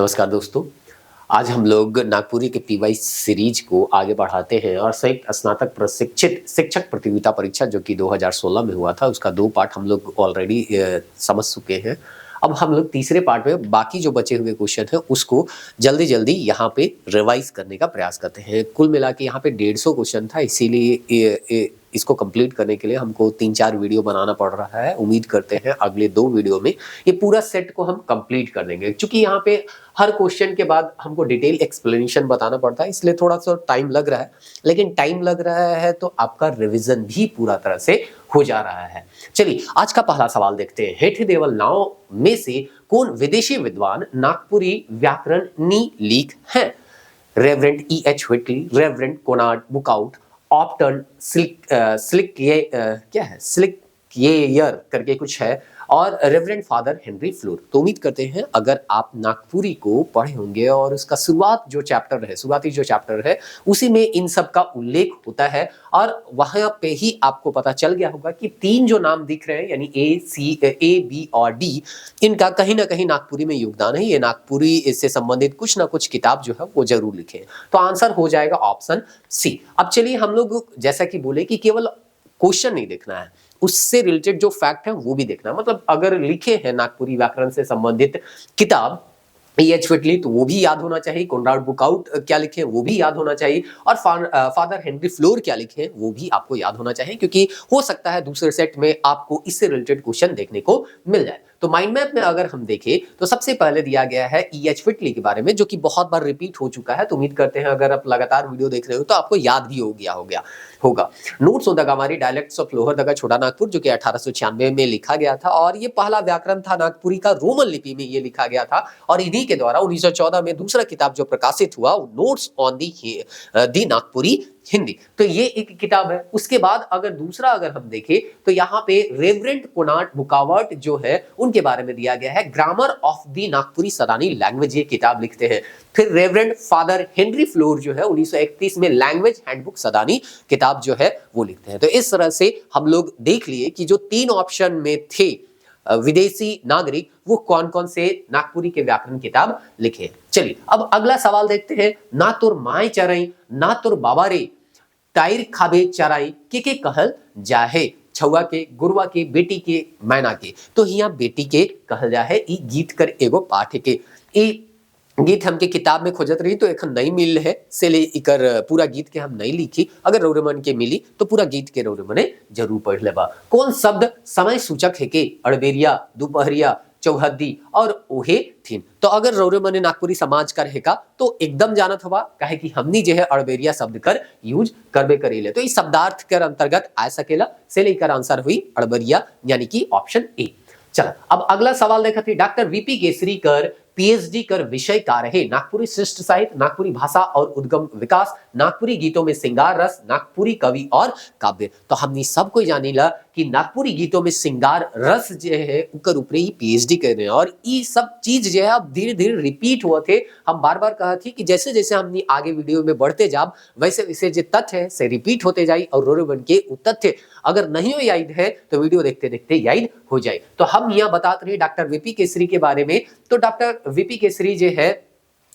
नमस्कार दोस्तों। आज हम लोग नागपुरी के पीवाई सीरीज को आगे बढ़ाते हैं और संयुक्त स्नातक प्रशिक्षित शिक्षक प्रतियोगिता परीक्षा जो कि 2016 में हुआ था, उसका 2 पार्ट हम लोग ऑलरेडी समझ चुके हैं। अब हम लोग तीसरे पार्ट में बाकी जो बचे हुए क्वेश्चन हैं उसको जल्दी-जल्दी यहाँ पे रिवाइज़ करने का प्रयास करते हैं। कुल मिला के यहाँ पे 150 क्वेश्चन था, इसीलिए इसको कंप्लीट करने के लिए हमको 3-4 वीडियो बनाना पड़ रहा है। उम्मीद करते हैं अगले 2 वीडियो में ये पूरा सेट को हम कंप्लीट कर देंगे। चूँकि यहाँ पे हर क्वेश्चन के बाद हमको डिटेल एक्सप्लेनेशन बताना पड़ता है, इसलिए थोड़ा-सा टाइम लग रहा है। लेकिन टाइम लग रहा है तो आपका रिवीजन भी पूरा तरह से हो जा रहा है। चलिए आज का पहला सवाल देखते हैं। हेठ देवल नाव में से कौन विदेशी विद्वान नागपुरी व्याकरण नी लीक हैं? Reverend E.H. Whitley, reverend Konrad Buckout, ऑप्टन स्लिकयेयर करके कुछ है और रेवरेंड फादर हेनरी फ्लोर। तो उम्मीद करते हैं अगर आप नागपुरी को पढ़े होंगे और उसका शुरुआती जो चैप्टर है उसी में इन सब का उल्लेख होता है और वहां पे ही आपको पता चल गया होगा कि 3 जो नाम दिख रहे हैं यानी A, B और D, इनका कहीं ना कहीं नागपुरी में योगदान है। ये नागपुरी इससे संबंधित कुछ ना कुछ किताब जो है वो जरूर लिखे। तो आंसर हो जाएगा ऑप्शन सी। अब चलिए हम लोग जैसा कि बोले कि केवल क्वेश्चन नहीं देखना है, उससे रिलेटेड जो फैक्ट है वो भी देखना है। मतलब अगर लिखे हैं नागपुरी व्याकरण से संबंधित किताब E.H. व्हिटली तो वो भी याद होना चाहिए, कोनराड बुकआउट क्या लिखे वो भी याद होना चाहिए और फादर हेनरी फ्लोर क्या लिखे वो भी आपको याद होना चाहिए, क्योंकि हो सकता है दूसरे सेट में आपको इससे रिलेटेड क्वेश्चन देखने को मिल जाए। तो माइंड मैप में अगर हम देखें तो सबसे पहले दिया गया है E.H. व्हिटली के बारे में, जो कि बहुत बार रिपीट हो चुका है। तो उम्मीद करते हैं अगर आप लगातार वीडियो देख रहे हो तो आपको याद भी हो गया होगा। Notes on the Gamari dialects of Lohardaga Chota Nagpur, जो कि 1896 में लिखा गया था और ये पहला व्याकरण था नागपुरी का, रोमन लिपि में ये लिखा गया था और इन्हीं के द्वारा 1914 में दूसरा किताब जो प्रकाशित हुआ notes on the Nagpuri Hindi. तो ये एक किताब है। उसके बाद अगर दूसरा हम देखें तो यहाँ पे रेवरेंड कोनार्ड बुकआउट जो है उनके बारे में दिया गया है, grammar of the Nagpuri Sadani language ये किताब लिखते हैं। फिर रेवरेंड फादर हेनरी फ्लोर जो है 1931 में लैंग्वेज हैंडबुक सदानी किताब जो है वो लिखते हैं। तो इस तरह से हम लोग देख लिए कि जो 3 ऑप्शन में थे विदेशी नागरिक, वो कौन कौन से नागपुरी के व्याकरण किताब लिखे। चलिए अब अगला सवाल देखते हैं। ना तोर माय चराई ना तोर बाबा रे टायर खाबे चराई के कहल जाहे, छुआ के, गुरुआ के, बेटी के, मैना के। तो यहाँ बेटी के कहल जाहे। ई गीत कर एगो पाठ के ई गीत हमके किताब में खोजत रही तो एखन नहीं मिल है, से ले इकर पूरा गीत के हम नहीं लिखी। अगर रौरे मन के मिली तो पूरा गीत के रौरे मने जरूर पढ़ लेबा। कौन शब्द समय सूचक है के अड़बेरिया, दोपहरिया, चौहद्दी और ओहे थीन। तो अगर रौरे मने नागपुरी समाज का रहेगा तो एकदम जानत हवा, काहे कि हमनी जो है अड़बेरिया शब्द कर यूज करबे करेले। तो इस शब्दार्थ के अंतर्गत आ सकेला, से लेकर आंसर हुई अड़बरिया यानी कि ऑप्शन ए। चलो अब अगला सवाल देखा थी। डॉक्टर वीपी केसरी कर पीएचडी कर विषय का रहे नागपुरी शिष्ट साहित्य, नागपुरी भाषा और उद्गम विकास, नागपुरी गीतों में श्रृंगार रस, नागपुरी कवि और काव्य। तो हमनी सबको जानीला कि नागपुरी गीतों में श्रृंगार रस जो है उकर ऊपर ही पीएचडी कर रहे हैं और ये सब चीज जो है अब धीरे धीरे रिपीट हुआ थे। हम बार बार कहा थी कि जैसे जैसे हमने आगे वीडियो में बढ़ते जाब वैसे वैसे जो तथ्य है से रिपीट होते जाए और रोरे बन के तथ्य अगर नहीं हो याद है तो वीडियो देखते देखते याद हो जाए। तो हम यहाँ बताते रहे डॉक्टर वीपी केसरी के बारे में। तो डॉक्टर वीपी केसरी जो है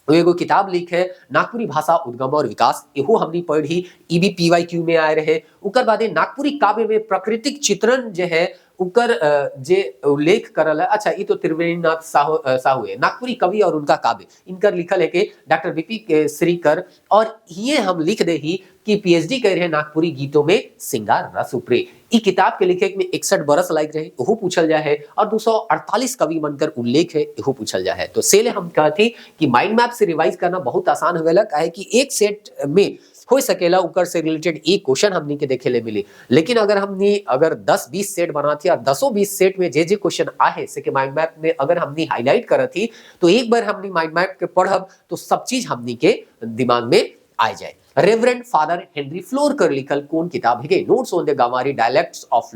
वो एगो किताब लिख है नागपुरी भाषा उद्गम और विकास, एहो हमने पढ़ी EBPYQ में आए रहे। उकर बादे नागपुरी काव्य में प्राकृतिक चित्रण जो है उकर जे उल्लेख करल है। अच्छा, ये तो त्रिवेणीनाथ साहू है। नागपुरी कवि और उनका काव्य इनकर लिखल है के डॉक्टर वीपी केसरी कर, और ये हम लिख दे ही कि पीएचडी कर रहे नागपुरी गीतों में श्रृंगार रस उपरे। ई किताब के लिखे में 61 बरस लायक रहे ओहो पूछल जाए है और 248 कवि बनकर उल्लेख है एहो पूछल जाए है। तो सेले हम कहती कि माइंड मैप से रिवाइज करना बहुत आसान होवेला, काहे कि एक सेट में हो सकेला उकर से रिलेटेड एक क्वेश्चन हमनी के देखे ले मिली। लेकिन अगर 10-20 सेट बनाती और 10-20 सेट में जे क्वेश्चन आहे से के माइंड मैप में अगर हमनी हाईलाइट करती तो एक बार हमनी माइंड मैप के पढ़ब तो सब चीज हमनी के दिमाग में आ जाए। रेवरेंड फादर हेनरी फ्लोर कर लिखल कौन किताब है? Notes on the Gamari dialects of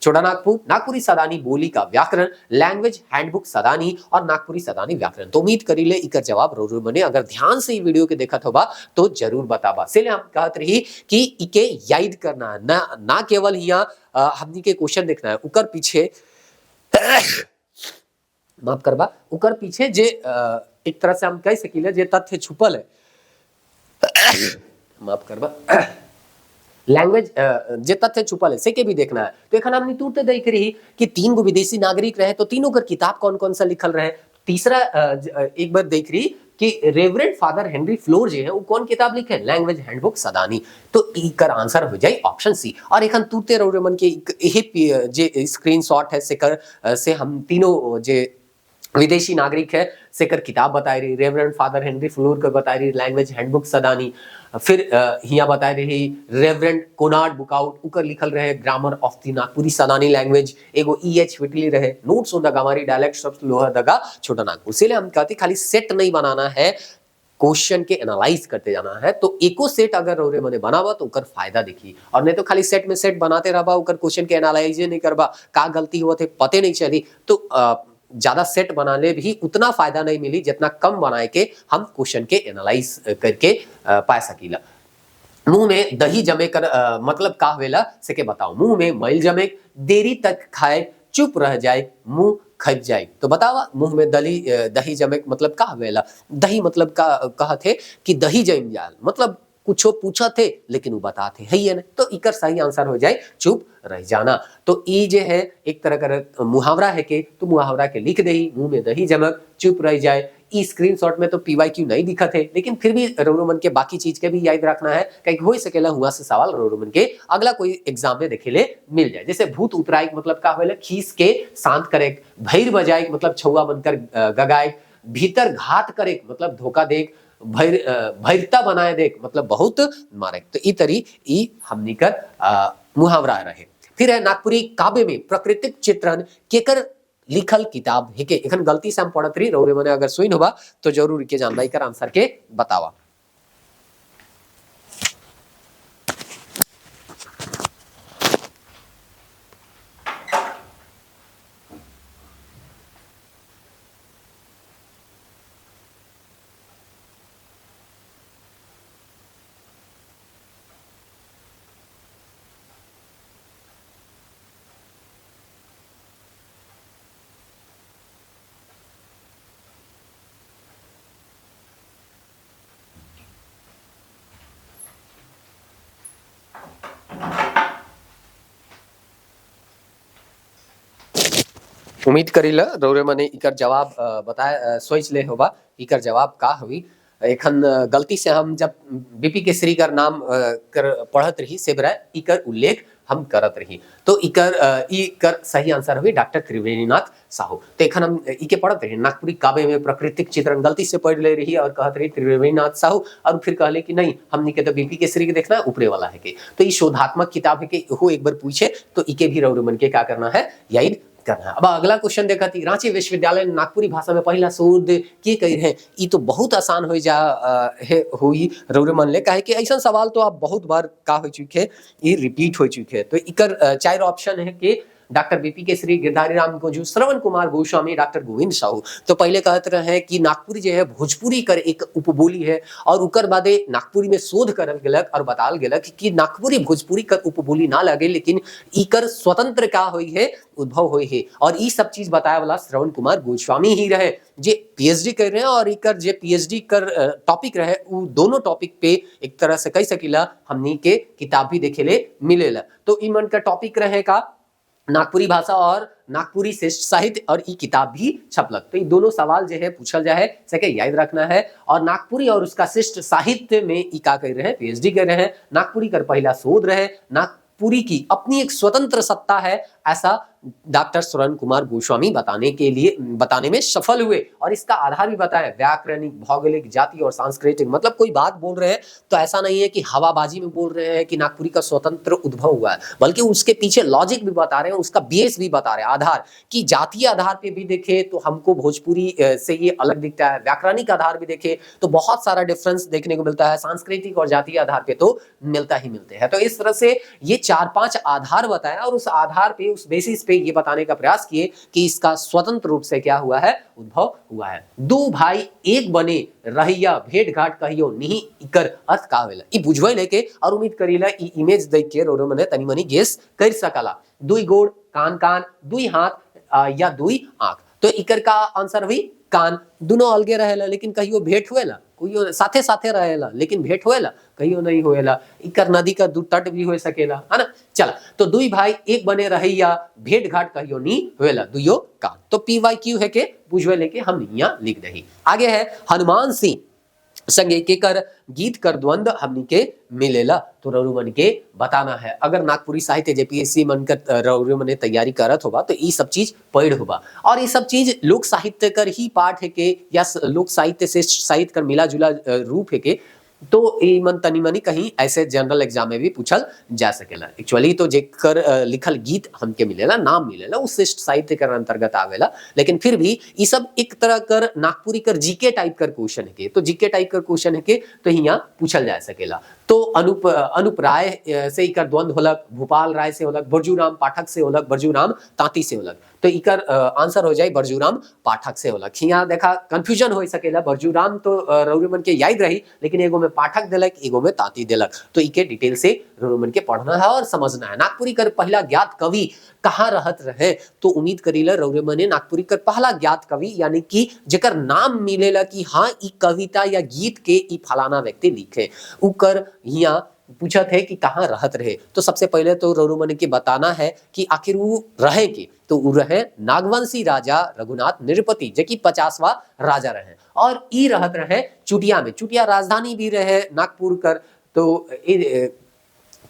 Chota Nagpur, Nagpuri Sadani बोली का व्याकरण, लैंग्वेज हैंडबुक सदानी और नागपुरी सदानी व्याकरण। तो उम्मीद करीले इकर जवाब रोज बने। अगर ध्यान से वीडियो के देखत होबा तो जरूर बताबा। से हम कहत रही कि इके याद करना ना केवल यहाँ हमनी के क्वेश्चन देखना है, उकर पीछे माफ करबा, उकर पीछे जे एक तरह से हम कह सकीले जे तथ्य छुपल है, माफ करबा, लैंग्वेज जे तथ्य छुपल है से के भी देखना है। तो एखन हमनी तुरंत देख रही कि 3 गो विदेशी नागरिक रहे, तो तीनों का किताब कौन कौन सा लिखल रहे। तीसरा एक बार देख रही कि रेवरेंड फादर हेनरी फ्लोर जे है वो कौन किताब लिखे, लैंग्वेज हैंडबुक सदानी। तो इकर आंसर हो जाए ऑप्शन सी। और एखन तुरते रौरे मन के यही जे स्क्रीनशॉट है से हम तीनों जे विदेशी नागरिक है सेकर किताब बताई रही, रेवरेंड फादर हेनरी फ्लोर का बताई रही लैंग्वेज हैंडबुक सदानी। फिर हिया बताई रही रेवरेंड कोनार्ड बुकआउट उकर लिखल रहे grammar of the Nagpuri Sadani language. एगो E.H. व्हिटली रहे notes on the Gamari dialects of Lohardaga Chota Nagpur. इसीलिए हम कहते खाली सेट नहीं बनाना है, क्वेश्चन के एनालाइज करते जाना है। तो एको सेट अगर रौरे मने बनावा तो उकर फायदा देखी, और नहीं तो खाली सेट में सेट बनाते रहबा उकर क्वेश्चन के एनालाइज नहीं करबा, का गलती हुआ थे पते नहीं चली, तो ज्यादा सेट बनाने भी उतना फायदा नहीं मिली जितना कम बनाए के हम क्वेश्चन के एनालाइज करके पा सकीला। मुंह में दही जमे कर मतलब का होवेला से के बताओ। मुंह में मैल जमे देरी तक खाए चुप रह जाए मुंह खप जाए। तो बतावा मुंह में दही जमे मतलब का होवेला। दही मतलब का कहा थे कि दही जम जाए मतलब कुछो पूछा थे लेकिन वो बताते है ही नहीं। तो इकर सही आंसर हो जाए चुप रह जाना। तो ई जे है एक तरह का मुहावरा है के, तो मुहावरा के लिख दही मुंह में दही जमक चुप रह जाए। ई स्क्रीनशॉट में तो PYQ नहीं दिखा थे, लेकिन फिर भी रोमन के बाकी चीज के भी याद रखना है, कहीं हो सकेला हुआ से सवाल रोमन के अगला कोई एग्जाम में देखे ले मिल जाए। जैसे भूत उतराई मतलब का होले खीस के शांत करे, भैर बजाए मतलब छौआ बनकर गगाए, भीतर घात करे मतलब धोखा देख, भैरता बनाए देख मतलब बहुत मारे। तो ई तरी ई हमनी कर मुहावरा रहे। फिर है नागपुरी काव्य में प्राकृतिक चित्रण केकर लिखल किताब है के। एखन गलती से हम पढ़त रही रौरे मने अगर सुइन होबा तो जरूर के जानबाई कर आंसर के बतावा। उम्मीद करीला रौरे मने इकर जवाब बताए सोच ले होबा इकर जवाब का हुई। एखन गलती से हम जब BP केसरी कर नाम कर पढ़त रही सेबरा इकर उल्लेख हम करत रही। तो इकर सही आंसर हुई डॉक्टर त्रिवेणीनाथ साहू। तो एखन हम इके पढ़त रही नागपुरी काव्य में प्राकृतिक चित्रण गलती से पढ़ ले रही और कहत रही त्रिवेणीनाथ साहू, और फिर कहले कि नहीं हमनी के तो BP केसरी के देखना है ऊपरे वाला है के। तो ये शोधात्मक किताब है के हो एक बार पूछे तो इके भी रौरे मन के क्या करना है याद करना। अब अगला क्वेश्चन देखा थी रांची विश्वविद्यालय नागपुरी भाषा में पहला शोध के कही है। ये तो बहुत आसान हो जा हुई रौरे मन ले काहे कि ऐसा सवाल तो आप बहुत बार का हो चुके, ये रिपीट हो चुके। तो इकर 4 ऑप्शन है कि doctor BP Kesari, Girdhari Ram गोजू, Shravan Kumar Goswami, doctor Govind Sahu. तो पहले कहते रहे कि नागपुरी जो है भोजपुरी कर एक उपबोली है, और उकर बादे नागपुरी में शोध करल गेलक और बताल गेलक कि नागपुरी भोजपुरी कर उपबोली ना लगे, लेकिन इकर स्वतंत्र का हुई है उद्भव हुई है। और ये सब चीज बताए वाला श्रवण कुमार गोस्वामी ही रहे जे PhD कर रहे हैं, और इकर जे PhD कर टॉपिक रहे वो दोनों टॉपिक पे एक तरह से कह सकीला हमनी के किताब भी देखे ले मिलेला। तो इमन का टॉपिक रहे का नागपुरी भाषा और नागपुरी श्रेष्ठ साहित्य, और ई किताब भी छपलक। तो ये दोनों सवाल जो है पूछल जाए सके याद रखना है। और नागपुरी और उसका श्रेष्ठ साहित्य में ई का कर रहे हैं PhD कर रहे हैं। नागपुरी कर पहला शोध रहे, नागपुरी की अपनी एक स्वतंत्र सत्ता है ऐसा डॉक्टर श्रवण कुमार गोस्वामी बताने में सफल हुए। और इसका आधार भी बताया व्याकरणिक, भौगोलिक, जाति और सांस्कृतिक। मतलब कोई बात बोल रहे हैं तो ऐसा नहीं है कि हवाबाजी में बोल रहे हैं कि नागपुरी का स्वतंत्र उद्भव हुआ है, बल्कि उसके पीछे लॉजिक भी बता रहे हैं, उसका बेस भी बता रहे हैं, आधार की जातीय आधार पे भी देखे तो हमको भोजपुरी से ये अलग दिखता है, व्याकरणिक आधार भी देखे तो बहुत सारा डिफरेंस देखने को मिलता है, सांस्कृतिक और जातीय आधार पे तो मिलता ही मिलते हैं। तो इस तरह से ये 4-5 आधार बताया, और उस आधार पे उस बेसिस पे ये बताने का प्रयास किए कि इसका स्वतंत्र रूप से क्या हुआ है उद्भव हुआ है। 2 भाई एक बने रहिया भेंट घाट कहियो नहीं इकर अर्थ का होवेला ई बुझवे लेके, और उम्मीद करीला ई इमेज देख के रोरो मने तनी मनी गेस कर सकला। 2 गोड़ कान कान, 2 हाथ या 2 आंख। तो इकर का आंसर हुई कान। दोनों अलगे रहेला लेकिन कहियो भेंट हुएला, कोई साथे साथे रहेला लेकिन भेंट होएला कहियो नहीं होएला। इकर नदी का दू तट भी हो सकेला, है ना। चला, तो दुई भाई एक बने रहैया, भेंट घाट कहियो नहीं होएला, दुइयो कान। तो PYQ है के बुझवे लेके हम यहाँ लिख दही। आगे है हनुमान सिंह संगे केकर गीत कर द्वंद हमनी के मिलेला, तो रौरू मन के बताना है। अगर नागपुरी साहित्य JPSC मन कर रौरू मन तैयारी करत होबा तो ई सब चीज पढ़ होबा, और ये सब चीज लोक साहित्य कर ही पाठ है के या लोक साहित्य से साहित्य कर मिला जुला रूप है के, तो ई मन तनी मनी कहीं ऐसे जनरल एग्जाम में भी पूछल जा सकेला। एक्चुअली तो जेकर लिखल गीत हमके मिलेला, नाम मिलेला, उस श्रेष्ठ साहित्य कर अंतर्गत आवेला, लेकिन फिर भी ये सब एक तरह कर नागपुरी कर जीके टाइप कर क्वेश्चन है के, तो जीके टाइप कर क्वेश्चन है के तो यहाँ पूछल जा सकेला। तो अनुप राय से इकर द्वंद होलक, भूपाल राय से होलक, बरजूराम पाठक से होलक, बरजूराम तांती से होलक, तो इकर आंसर हो जाए बरजूराम पाठक से होलक। यहाँ देखा कंफ्यूजन हो सकेला, बरजूराम तो रौरू मन के याद रही, लेकिन एगो में पाठक दिलक, एगो में तांती दिलक, तो इके डिटेल से रौरू मन के पढ़ना है और समझना है। नागपुरी कर पहला ज्ञात कवि कहाँ रहत रहे, तो उम्मीद करीला रौरू मने नागपुरी कर पहला ज्ञात कवि यानी कि जेकर नाम मिलेला कि हाँ ई कविता या गीत के ई फलाना व्यक्ति लिखे, उकर यहाँ पूछत है कि कहाँ रहत रहे। तो सबसे पहले तो रौरू मन के बताना है कि आखिर वो रहे के, तो वो रहे नागवंशी राजा रघुनाथ नृपति, जो कि 50वां राजा रहे, और ई रहत रहे चुटिया में। चुटिया राजधानी भी रहे नागपुर कर, तो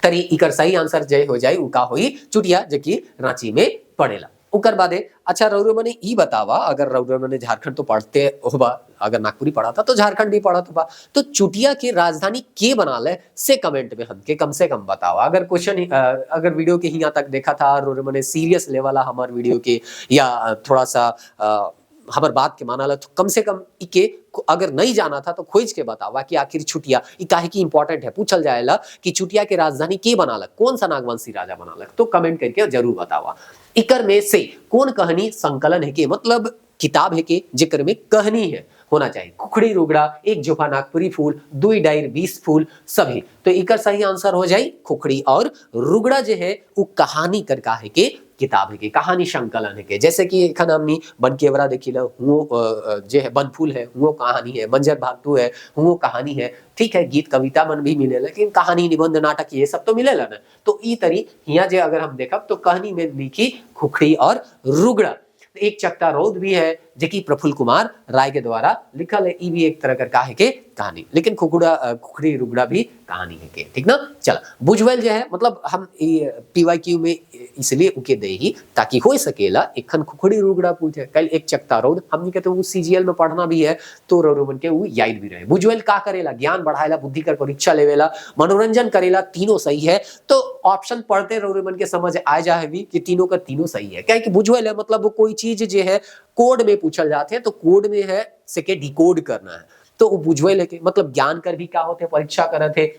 तरी इकर सही आंसर जय हो जाए उका होई चुटिया, जो कि रांची में पड़ेला। उकर बादे अच्छा रौरू मने ई बतावा, अगर रौरू मने झारखंड तो पढ़ते होबा, अगर नागपुरी पढ़ा था तो झारखंड भी पढ़ा था, तो चुटिया के राजधानी के बनाले से कमेंट में हमके कम से कम बतावा। अगर क्वेश्चन अगर वीडियो के यहाँ तक देखा था रौरू मने सीरियस लेवल हमार वीडियो के, या थोड़ा सा हमार बात के माना ला, तो कम से कम इके अगर नहीं जाना था तो खोज के बतावा कि आखिर चुटिया ई काहे की इंपॉर्टेंट है। पूछल जाएला कि चुटिया के राजधानी के बनालक, कौन सा नागवंशी राजा बनालक, तो कमेंट करके जरूर बतावा। इकर में से कौन कहानी संकलन है के, मतलब किताब है के जिक्र में कहानी है होना चाहिए। कुखड़ी रुगड़ा, एक जोफा नागपुरी फूल, दुई डायर 20 फूल सभी, तो इकर सही आंसर हो जाए खुखड़ी और रुगड़ा जो है वो कहानी कर का है के किताब है के, कहानी संकलन है के। जैसे कि एखन हमनी बनकेवरा देखिला, वो जो है बनफूल है वो कहानी है, मंजर भागतू है वो कहानी है, ठीक है। गीत कविता मन भी मिले, लेकिन कहानी निबंध नाटक ये सब तो मिलेला ना। तो ई तरी यहाँ जो अगर हम देखब तो कहानी में लिखी खुखड़ी और रुगड़ा। एक चकता रौद भी है जो कि प्रफुल्ल कुमार राय के द्वारा लिखल है, ई भी एक तरह का काहे के कहानी, लेकिन खुखड़ी रुगड़ा भी कहानी है के, ठीक ना। चला, बुझवेल जो है मतलब हम PYQ में इसलिए उके दे ही ताकि हो सकेला एखन खुखड़ी रुगड़ा पूछे, कल एक चकता रौद हमनी कहते वो CGL में पढ़ना भी है, तो रौरू मन के वो याद भी रहे। बुझवेल का करेला, ज्ञान बढ़ाएला, बुद्धि कर परीक्षा लेवेला, मनोरंजन करेला, तीनों सही है। तो ऑप्शन पढ़ते रौरू मन के समझ आ जाए भी कि तीनों का तीनों सही है। क्या कि बुझवेल है मतलब वो कोई चीज जो है कोड में पूछल जाते हैं, तो कोड में है से के डिकोड करना है, तो वो बुझवे लेके मतलब ज्ञान कर भी क्या होते, परीक्षा करत है,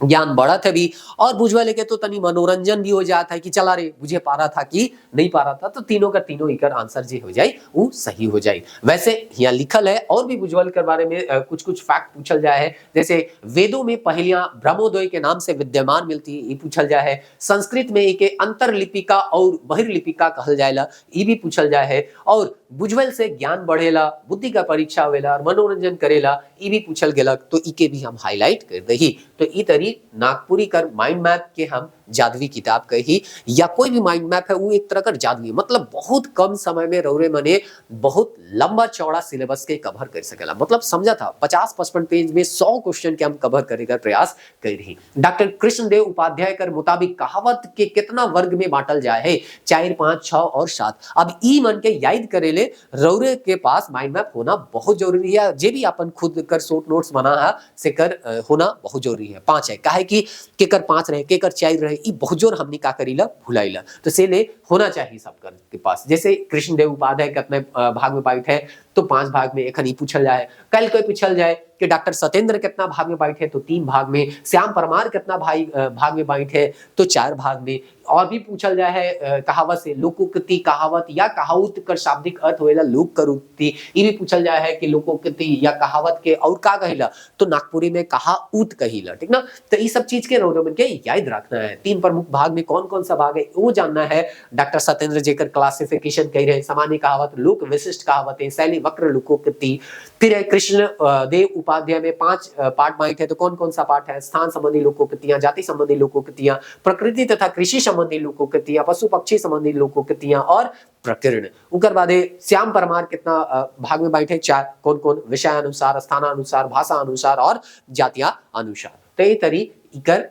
ज्ञान बढ़त है भी, और बुझवा लेके तो तनी मनोरंजन भी हो जाता है कि चला रे बुझे पा रहा था कि नहीं पा रहा था, तो तीनों का तीनों इकर आंसर जो हो जाए वो सही हो जाए। वैसे यहाँ लिखल है और भी बुझवल के बारे में कुछ कुछ फैक्ट पूछल जाए है, जैसे वेदों में पहलियां ब्रह्मोदय के नाम से विद्यमान मिलती है, ये पूछल जाए है। संस्कृत में एक अंतरलिपिका और बहिर्लिपिका कहल जाएला, ये भी पूछल जाए है। और बुझवल से ज्ञान बढ़ेला, बुद्धि का परीक्षा होवेला और मनोरंजन करेला, ये भी पूछल गेलक, तो इके भी हम हाईलाइट कर दही। तो ई तरी नागपुरी कर माइंड मैप के हम जादुई किताब कही, या कोई भी माइंड मैप है वो एक तरह का जादुई, मतलब बहुत कम समय में रौरे मने बहुत लंबा चौड़ा सिलेबस के कवर कर सकेला। मतलब समझा था 50-55 पेज में 100 क्वेश्चन के हम कवर करे का प्रयास कर रही। डॉक्टर कृष्णदेव उपाध्याय कर मुताबिक कहावत के कितना वर्ग में बांटल जाए है, 4, 5, 6 और 7। अब ई मन के याद करेले रौरे के पास माइंड मैप होना बहुत जरूरी है, जे भी अपन खुद कर शॉर्ट नोट्स बना है से कर होना बहुत जरूरी है। 5 है काहे कि केकर 5 रहे, केकर 4 रहे, ई बहुत जोर हमनी का करीला भुलाइला, तो से ले होना चाहिए सबकर के पास। जैसे कृष्णदेव उपाध्याय कितने भाग में पावित है, तो 5 भाग में एखन ही पूछल जाए। कल कोई पूछल जाए कि डॉक्टर सत्येंद्र कितना भाग में बांटे तो 3 भाग में, श्याम परमार कितना भाग में बांटे तो 4 भाग में। और भी पूछल जाए है कहावत से लोकोक्ति कहावत या कहावत कर शाब्दिक अर्थ होएला लोक करुक्ति, ये भी पूछल जाए है कि लोकोक्ति या कहावत के और का कहिला तो नागपुरी में कहाउत कहिला, ठीक ना। तो ये सब चीज के रोडोमन के याद रखना है। 3 प्रमुख भाग में कौन कौन सा भाग है वो जानना है। डॉक्टर सत्येंद्र जेकर क्लासिफिकेशन कह रहे हैं सामान्य कहावत, लोक विशिष्ट कहावतें, शैली वक्र लोकोक्ति। फिर है कृष्ण देव उपाध्याय में 5 पार्ट बांटे है तो कौन कौन सा पार्ट है, स्थान संबंधी लोकोक्तियां, जाति संबंधी लोकोक्तियां, प्रकृति तथा कृषि संबंधी लोकोक्तियां, पशु पक्षी संबंधी लोकोक्तियां और प्रकीर्ण। उकर बादे श्याम परमार कितना भाग में बांटे 4, कौन कौन, विषय अनुसार, स्थानानुसार, भाषा अनुसार और जातिया अनुसार। तो ये तरी इकर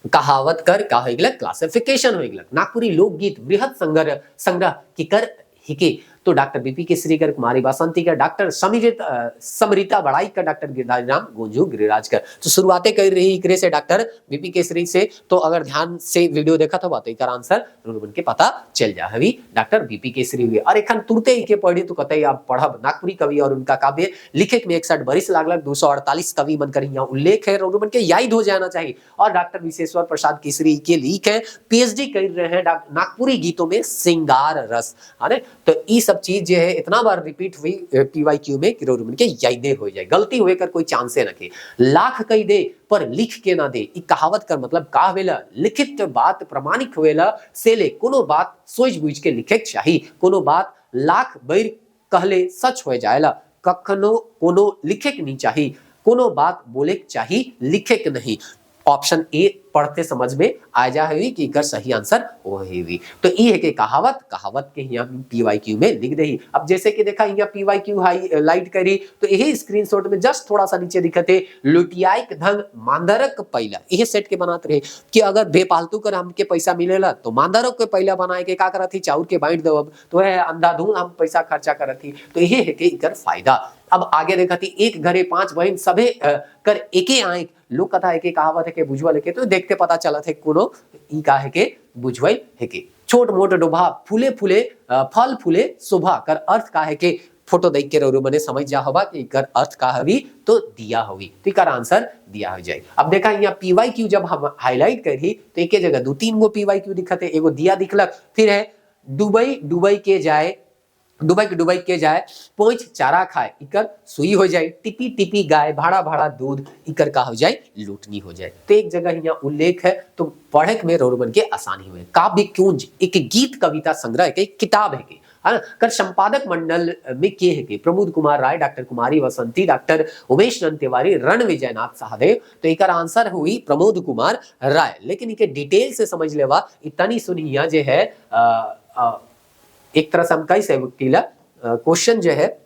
कहावत कर का होइगला क्लासिफिकेशन होइगला। नागपुरी लोकगीत बृहद संग्रह की कर हिके तो डॉक्टर बीपी केसरी कर, कुमारी बासंती का, डॉक्टर समृता बड़ाई का, डॉक्टर गिरिराज राम गोंजू गिरिराज कर। तो शुरुआतें कर रही इकरे से डॉक्टर बीपी केसरी से। तो अगर ध्यान से वीडियो देखा तो बात इकर आंसर बन के पता चल जा हवी डॉक्टर बीपी केसरी हुए। और एखन तुरते इके पढ़ी तो कतई आप पढ़ब नागपुरी कवि और उनका काव्य लिखे में 61 बरिस लागलक, 248 कवि बनकर यहाँ उल्लेख है, बन के याद हो जाना चाहिए। और डॉक्टर विशेश्वर प्रसाद केसरी के लीक है, पीएचडी कर रहे हैं नागपुरी गीतों में श्रृंगार रस, है ना। तो ये सब चीज जो है इतना बार रिपीट हुई पीवाईक्यू में कि रोड के यादे हो जाए, गलती हुए कर कोई चांस से रखे। लाख कही दे पर लिख के ना दे, ई कहावत कर मतलब का होवेला, लिखित बात प्रमाणिक होवेला सेले कोनो बात सोच बुझ के लिखे चाहिए, कोनो बात लाख बैर कहले सच हो जाएला, कखनो कोनो लिखे के नहीं चाहिए, कोनो बात बोले चाहिए लिखे के नहीं। ऑप्शन ए पढ़ते समझ में आ जा हुई कि इकर सही आंसर वही हुई। तो ये है कि कहावत के यहाँ पीवाईक्यू में लिख दही। अब जैसे कि देखा यहाँ पीवाईक्यू हाईलाइट करी तो यही स्क्रीनशॉट में जस्ट थोड़ा सा नीचे दिखते लुटियाई धन मांदरक पैला, यही सेट के बनाते रहे कि अगर बेपालतू कर हमके पैसा मिलेला तो मांदरक के पैला बनाए के का करत थी, चाउर के बांट दो तो है अंधाधुंध हम पैसा खर्चा करत थी। तो यही है कि इकर फायदा। अब आगे देखा थी एक घरे 5 बहन सभे कर एके आए, लोक कथा है के कहावत है के बुझवा लेके तो देखते पता चला थे कोनो ई का है के बुझवाई है के छोट मोट डोभा फूले फूले फल फूले शोभा कर अर्थ का है के फोटो देख के रो मने समझ जा होगा कि इकर अर्थ का हवी तो दिया होगी, तो इकर आंसर दिया हो जाए। अब देखा यहाँ पीवाईक्यू जब हम हाईलाइट करी तो एक जगह 2-3 गो पीवाईक्यू दिखते, एगो दिया दिखलक, फिर है दुबई के जाए पोंछ चारा खाए, इकर सुई हो जाए, टिपी टिपी गाय भाड़ा भाड़ा दूध, इकर का हो जाए लूटनी हो जाए। तो एक जगह यहाँ उल्लेख है तो पढ़े में रोरबन के आसानी हुए। काव्य कुंज एक गीत कविता संग्रह के किताब है के कर संपादक मंडल में के है के प्रमोद कुमार राय, डॉक्टर कुमारी बसंती, डॉक्टर उमेश नंद तिवारी, रण विजयनाथ सहदेव। तो एक आंसर हुई प्रमोद कुमार राय। लेकिन इके डिटेल से समझ लेवा इतनी सुनिया जो है एक तरह से हम कई से क्वेश्चन जो है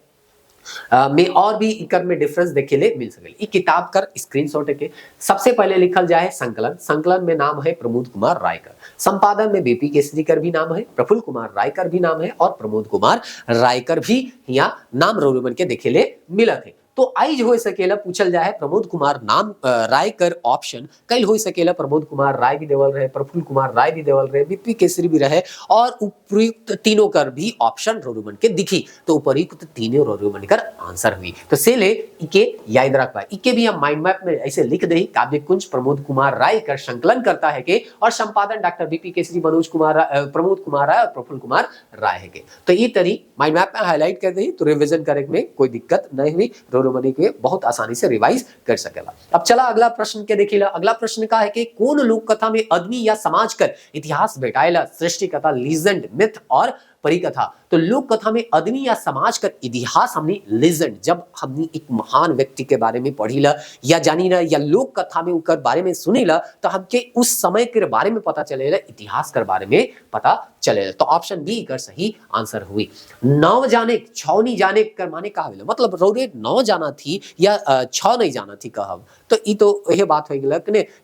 में और भी इकर में डिफरेंस देखे ले मिल सके। ई किताब कर स्क्रीनशॉट के सबसे पहले लिखल जाए संकलन में नाम है प्रमोद कुमार रायकर, संपादन में बीपी केसरी कर भी नाम है, प्रफुल्ल कुमार रायकर भी नाम है और प्रमोद कुमार रायकर भी यहाँ नाम रोबन के देखे ले मिला थे। तो आइज हो सकेला पूछल जाए प्रमोद कुमार नाम रायकर ऑप्शन कल हो सकेला, प्रमोद कुमार राय भी देवल रहे, प्रफुल्ल कुमार राय भी देवल रहे, बीपी केसरी भी रहे और उपयुक्त तीनों कर भी ऑप्शन रोरुमन के दिखी। तो उपयुक्त तीनों रोरुमन कर आंसर हुई। तो से ले इके याद रख पाए, इके भी हम माइंड मैप में ऐसे लिख दे काव्य कुंज प्रमोद कुमार राय कर संकलन करता है के और संपादन डॉक्टर बीपी केसरी प्रमोद कुमार राय और प्रफुल्ल कुमार राय है के। तो ये तरी माइंड मैप में हाईलाइट कर दी तो रिविजन करे में कोई दिक्कत नहीं हुई, रोमनी के बहुत आसानी से रिवाइज कर सकेला। अब चला अगला प्रश्न के देखिला। अगला प्रश्न का है कि कौन लोक कथा में आदमी या समाज कर इतिहास भेटाएला, सृष्टि कथा, लीजेंड, मिथ और परिकथा। तो लोक कथा में आदमी या समाज का इतिहास हमने लीजेंड जब हमने एक महान व्यक्ति के बारे में पढ़ीला या जानीला या लोक कथा में उनके बारे में सुनीला तो हमके उस समय के बारे में पता चलेला, इतिहास के बारे में पता चलेला। तो ऑप्शन बी कर सही आंसर हुई। नौ जाने छौनी जाने कर माने का होइला, मतलब रोरे 9 जाना थी या 6 नहीं जाना थी कहब। तो ई तो यह बात हो गया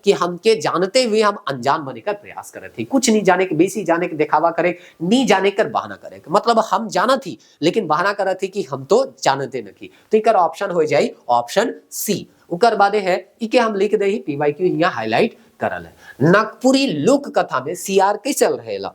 कि हमके जानते हुए हम अनजान बने का प्रयास करे थे, कुछ नहीं जाने के बेसी जाने के दिखावा करे, नहीं जाने कर बहाना करे, मतलब हम जाना थी लेकिन बहाना करे थी कि हम तो जानते नहीं। तो इकर ऑप्शन हो जाए ऑप्शन सी। उकर बादे है इके हम लिख दे पीवाईक्यू यहाँ हाईलाइट करल है। नागपुरी लोक कथा में सीआर कैसे रहेला,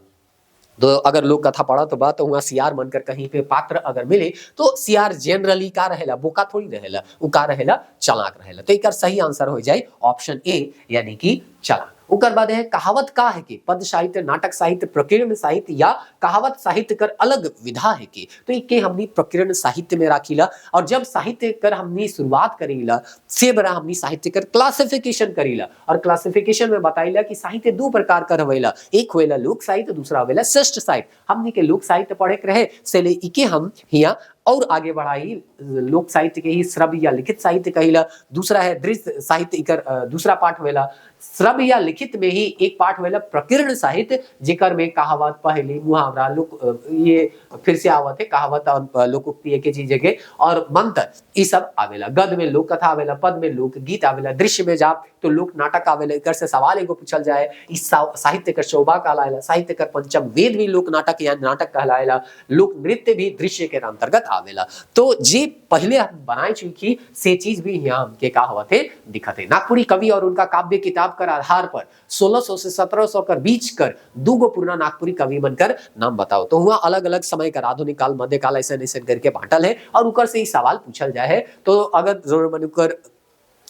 तो अगर लोग कथा पढ़ा तो बात हुआ सियार बनकर कहीं पे पात्र अगर मिले तो सियार जनरली का रहेला, बोका थोड़ी रहेला, उ का रहेला, चालाक रहेला। तो एकर सही आंसर हो जाए ऑप्शन ए यानी कि चालाक। ओकर बाद है कहावत का है कि पद साहित्य, नाटक साहित्य, प्रकीर्ण साहित्य या कहावत साहित्य कर अलग विधा है कि, तो एक हमनी प्रकीर्ण साहित्य में राखीला। और जब साहित्य कर हमनी शुरुआत करीला से बड़ा हमनी साहित्य कर क्लासिफिकेशन करीला, और क्लासिफिकेशन में बताइला कि साहित्य दो प्रकार का होवेला, एक होवेला लोक साहित्य, दूसरा होवेला श्रेष्ठ साहित्य। हमनी के लोक साहित्य पढ़े के रहे से ले इके हम हिया और आगे बढ़ाई लोक साहित्य के ही श्रव्य या लिखित साहित्य कहिला। दूसरा है दृश्य साहित्य, इकर दूसरा पाठ होवेला। श्रव्य या लिखित में ही एक पाठ होवेला प्रकीर्ण साहित्य, जेकर में कहावत, पहेली, मुहावरा, लोक, ये फिर से आवत है कहावत और लोकोक्ति एक चीज जगह, और मंत्र ये सब आवेला। गद में लोक कथा आवेला, पद में लोक गीत आवेला, दृश्य में जाप तो लोक नाटक आवेला। इकर से सवाल एगो पूछल जाए, इस साहित्य का शोभा कहलाएला, साहित्य का पंचम वेद भी लोक नाटक या नाटक कहलाएला, लोक नृत्य भी दृश्य के अंतर्गत आवेला। तो जे पहले हम बनाए चुकी से चीज भी यहाँ हमके का होते दिखत है। नागपुरी कवि और उनका काव्य किताब कर आधार पर 1600 से 1700 कर बीच कर दूगो पुराना नागपुरी कवि बनकर नाम बताओ। तो हुआ अलग अलग समय का आधुनिक काल, मध्यकाल ऐसे ऐसे करके बांटल है, और ऊपर से ही सवाल पूछल जाए है। तो अगर जरूर बनकर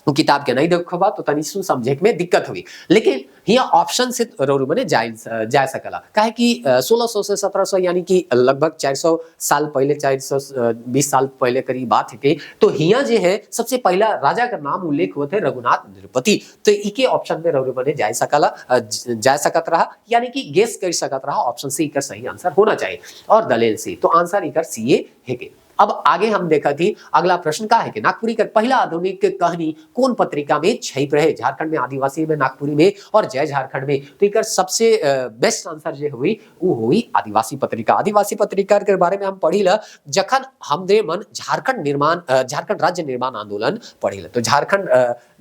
किताब के नहीं देखबा तो तनी सुन समझे में दिक्कत हुई। लेकिन यहाँ ऑप्शन से रोरू बने जा सकला, काहे कि 1600 से 1700 यानी कि लगभग 400 साल पहले, 420 साल पहले करीब बात है कि, तो हियाँ जे है सबसे पहला राजा का नाम उल्लेख हुए थे रघुनाथ नृपति। तो इके ऑप्शन में रोरू बने जा सकत रहा, यानी कि गेस कर सकत रहा। ऑप्शन सी का सही आंसर होना चाहिए, और दलेल सी, तो आंसर इकर सीए है के। अब आगे हम देखा थी अगला प्रश्न का है कि नागपुरी का पहला आधुनिक कहानी कौन पत्रिका में छप रहे? झारखंड में, आदिवासी में, नागपुरी में और जय झारखंड में। तो इकर सबसे बेस्ट आंसर जो हुई वो हुई आदिवासी पत्रिका। आदिवासी पत्रिका के बारे में हम पढ़ीला जखन हमरे मन झारखंड राज्य निर्माण आंदोलन पढ़ीला। तो झारखंड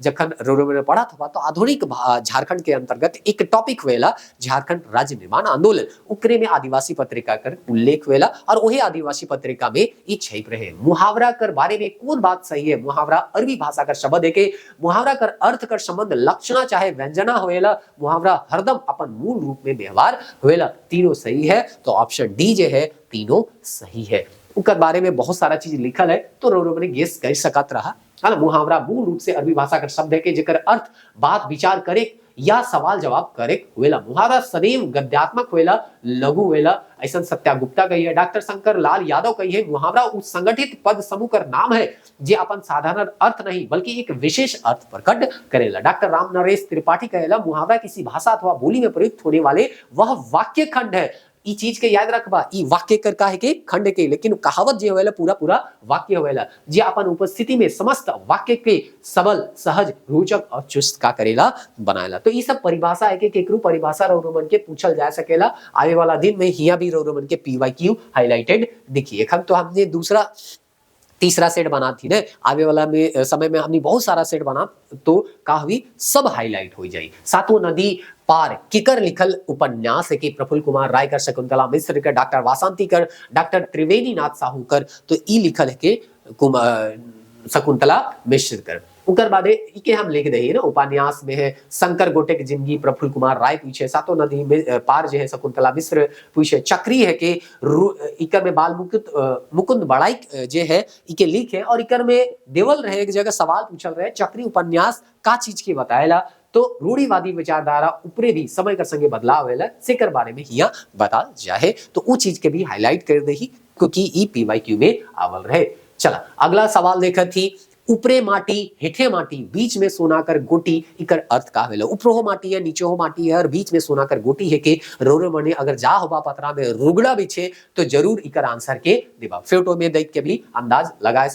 जखन रोरो में पढ़ा था तो आधुनिक झारखंड के अंतर्गत एक टॉपिक हुएला झारखंड राज्य निर्माण आंदोलन, उकरे में आदिवासी पत्रिका कर उल्लेख हुएला, और वही आदिवासी पत्रिका में छप रहे। मुहावरा कर बारे में कौन बात सही है? मुहावरा अरबी भाषा का शब्द है के मुहावरा कर अर्थ कर संबंध लक्षणा चाहे व्यंजना होएला, मुहावरा हरदम अपन मूल रूप में व्यवहार होएला। तीनों सही है, तो ऑप्शन डी जे है तीनों सही है। उनके बारे में बहुत सारा चीज लिखल है, तो रोरो ने गेस कर सकत रहा। मुहावरा मूल रूप से अरबी भाषा का शब्द है के जेकर अर्थ बात विचार करे या सवाल जवाब करे हुएला। मुहावरा सदैव गद्यात्मक हुएला, लघु हुएला, ऐसा सत्या गुप्ता कही है। डॉक्टर शंकर लाल यादव कही है मुहावरा उस संगठित पद समूह का नाम है जे अपन साधारण अर्थ नहीं बल्कि एक विशेष अर्थ प्रकट करेला। डॉक्टर राम नरेश त्रिपाठी कहेला मुहावरा किसी भाषा अथवा बोली में प्रयुक्त होने वाले वह वाक्य खंड है। ई चीज के याद रखबा, ई वाक्य कर का है के खंड के, लेकिन कहावत जे होवेला पूरा पूरा वाक्य होवेला जे अपन उपस्थिति में समस्त वाक्य के सबल, सहज, रोचक और चुस्त का करेला बनाएला। तो ये सब परिभाषा है कि केकरू परिभाषा रोमन के पूछल जा सकेला। आने वाला दिन में हिया भी रोमन के पीवाईक्यू हाईलाइटेड दिखिए। हम तो हमने तीसरा सेट बना थी ना, आगे वाला में समय में हमने बहुत सारा सेट बना, तो काफी सब हाईलाइट हो जाए। सातों नदी पार किकर लिखल उपन्यास है कि प्रफुल्ल कुमार राय कर, शकुंतला मिश्र कर, डॉक्टर वासंती कर, डॉक्टर त्रिवेणी नाथ साहू कर। तो ई लिखल है कि शकुंतला मिश्र कर। उकर बाद इके हम लिख दही ना उपन्यास में है शंकर गोटे की जिंदगी प्रफुल्ल कुमार राय पूछे, सातों नदी में पार जो है शकुंतला मिश्र पूछे, चक्री है कि इकर में बाल मुकुंद बड़ाई जे है इके लिख है, और इकर में देवल रहे एक जगह सवाल पूछल रहे चक्री उपन्यास का चीज के बताएला। तो रूढ़िवादी विचारधारा ऊपरे भी समय का संगे बदलाव है सेकर बारे में हिया बता जाए, तो वो चीज के भी हाईलाइट कर दही क्योंकि ई पीवाईक्यू में आवल रहे। चला अगला सवाल देखा थी ऊपरे माटी हेठे माटी बीच में सोनाकर गोटी इकर अर्थ का होवेला। ऊपरो माटी है, नीचे हो माटी है और बीच में सोनाकर गोटी है के रोरो मने अगर जा होबा पतरा में रुगड़ा बिछे तो जरूर इकर आंसर के देबा। फोटो में देख के भी अंदाज लगाए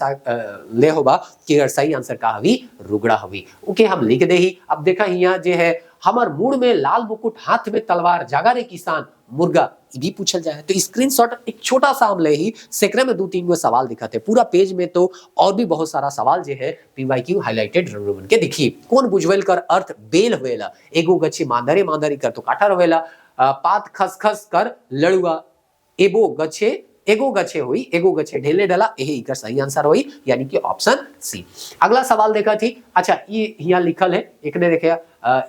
ले होबा कि अगर सही आंसर का हवी रुगड़ा हवी ओके हम लिख दे ही। अब देखा हिया जे है हमार मुड़ में लाल मुकुट हाथ में तलवार जागा रे किसान मुर्गा भी पूछल जाए। तो स्क्रीनशॉट एक छोटा सा हम ले ही सेकरे में 2-3 गो सवाल दिखाते पूरा पेज में, तो और भी बहुत सारा सवाल जो है पीवाईक्यू हाईलाइटेड रंग के देखिए। कौन बुझवेल कर अर्थ बेल होवेला, एगो गच्छी मांदरे मांदरी कर तो काठा होवेला, पात खसखस कर लड़ुआ, एबो गच्छे एगो गच्छे हुई, एगो गच्छे ढेले डला, यही इकर सही आंसर हुई, यानी कि ऑप्शन सी। अगला सवाल देखा थी, अच्छा ये यहाँ लिखल है, एकने देखे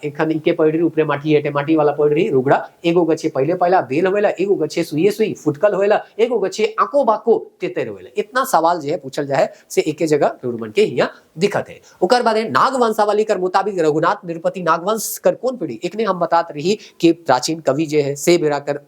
एखन इके पढ़ रही ऊपरे माटी हेटे माटी वाला पढ़ रही रुगड़ा, एगो गच्छे पहले पहला बेल होवेला, एगो गच्छे सुइए सुई फुटकल होवेला, एगो गच्छे आको बाको तेतर होवेला। इतना सवाल जो है पूछल जाए से एके जगह रोरमन के यहाँ दिखत है। ओकर बाद नाग वंशावली कर मुताबिक रघुनाथ नृपति नागवंश कर कौन पीढ़ी, एकने हम बतात रही कि प्राचीन कवि जो है से बेरा कर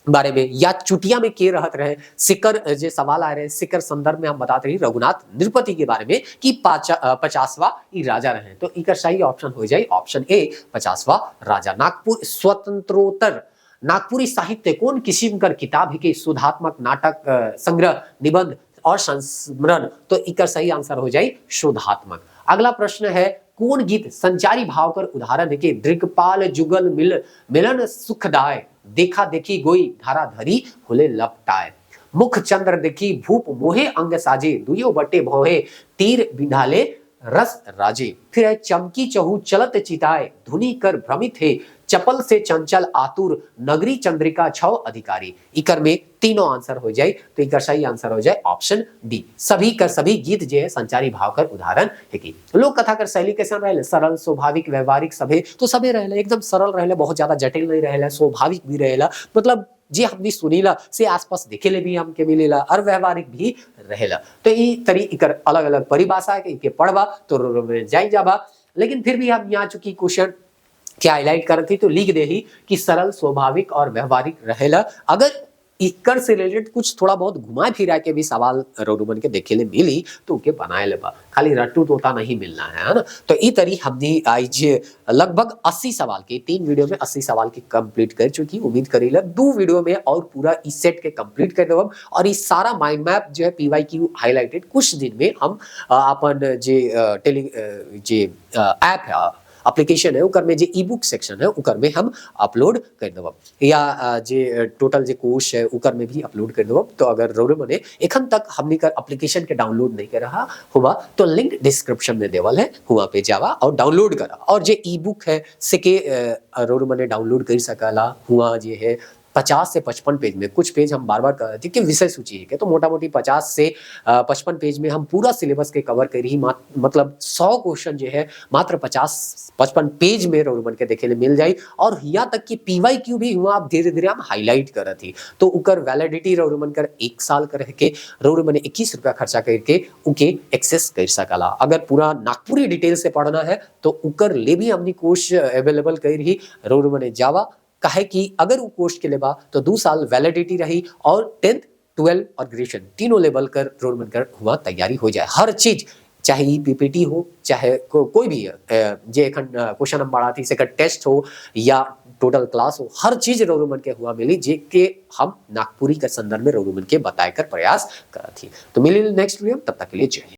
बारे में, या चुटिया में के रहत रहे, सिकर जो सवाल आ रहे हैं सिकर संदर्भ में हम बताते रही रघुनाथ नृपति के बारे में कि 50वां ई राजा रहे। तो इकर सही ऑप्शन हो जाए ऑप्शन ए 50वां राजा। नागपुर स्वतंत्रोत्तर नागपुरी साहित्य कौन किस्म कर किताब है कि शोधात्मक नाटक संग्रह निबंध और संस्मरण, तो इकर सही आंसर हो जाए शोधात्मक। अगला प्रश्न है, कौन गीत संचारी भाव कर उदाहरण है कि दृक्पाल जुगल मिलन सुखदाय, देखा देखी गोई धारा धरी हुले लपटाए, मुख चंद्र देखी भूप मोहे अंग साजे, दुयो बटे भोहे तीर बिंधाले रस राजे, फिर है चमकी चहु चलत चिताए, धुनी कर भ्रमित है चपल से चंचल आतुर, नगरी चंद्रिका छौ अधिकारी। इकर में तीनों आंसर हो जाए, तो इकर सही आंसर हो जाए ऑप्शन डी। सभी कर सभी गीत जो है संचारी भाव कर उदाहरण है कि लोक कथा कर शैली कैसे रहे, सरल स्वाभाविक व्यवहारिक सभे, तो सभे रहे एकदम सरल रहे, बहुत ज्यादा जटिल नहीं रहे, स्वाभाविक भी रहे, मतलब जे हमने सुनीला से आसपास देखेले भी हमके मिलेला और व्यवहारिक भी रहेला। तो ई तरी इकर अलग अलग परिभाषा है कि पढ़वा तो जाई जाबा, लेकिन फिर भी हम यहाँ चूंकि क्वेश्चन क्या हाईलाइट कर थी तो लिख दे ही कि सरल स्वाभाविक और व्यवहारिक रहेला। अगर इकर से रिलेटेड कुछ थोड़ा बहुत घुमाए फिरा के भी सवाल रोडुमन के देखे ले मिली तो उनके बनाए लेबा, खाली रट्टू तोता नहीं मिलना है ना। तो ई तरी हमने आज लगभग 80 सवाल के 3 वीडियो में 80 सवाल की कंप्लीट कर चुकी। उम्मीद करीला 2 वीडियो में और पूरा इस सेट के कंप्लीट कर देब, और इस सारा माइंड मैप जो है PYQ हाईलाइटेड कुछ दिन में हम अपन जे जे ऐप है एप्लीकेशन है उकर में जे ई बुक सेक्शन है उकर में हम अपलोड कर देब, या जे टोटल जे कोर्स है उकर में भी अपलोड कर देब। तो अगर रोरे मने एखन तक हमनी कर एप्लीकेशन के डाउनलोड नहीं कर रहा हुआ तो लिंक डिस्क्रिप्शन में देवल है, हुआ पे जावा और डाउनलोड करा। और जे ई बुक है से के रोरे मने डाउनलोड कर सकला, हुआ जे है 50 से 55 पेज में, कुछ पेज हम बार बार कर रहे थे कि विषय सूची है तो मोटा मोटी 50 से 55 पेज में हम पूरा सिलेबस के कवर कर ही, मतलब 100 क्वेश्चन जो है मात्र 50-55 पेज में रोरमन के देखे मिल जाए। और यहाँ तक कि PYQ भी हुआ आप धीरे धीरे हम हाईलाइट कर थी, तो उकर वैलिडिटी रोरमन कर 1 साल कर के रोरमन 21 रुपया खर्चा करके उके एक्सेस कर सकला। अगर पूरा नागपुरी डिटेल से पढ़ना है तो उकर ले भी हमने कोर्स अवेलेबल कर ही रोरमन जावा, कहे कि अगर वो कोर्स के लेबा तो 2 साल वैलिडिटी रही और 10th 12 और ग्रेजुएशन तीनों लेवल कर रोरमन कर हुआ तैयारी हो जाए। हर चीज चाहे PPT हो चाहे कोई भी जे एखन क्वेश्चन हम बढ़ा थी से टेस्ट हो या टोटल क्लास हो, हर चीज रोरमन के हुआ मिली जे के हम नागपुरी के संदर्भ में रोरमन के बताए कर प्रयास कर थी। तो मिली नेक्स्ट वीडियो, तब तक के लिए जय हिंद।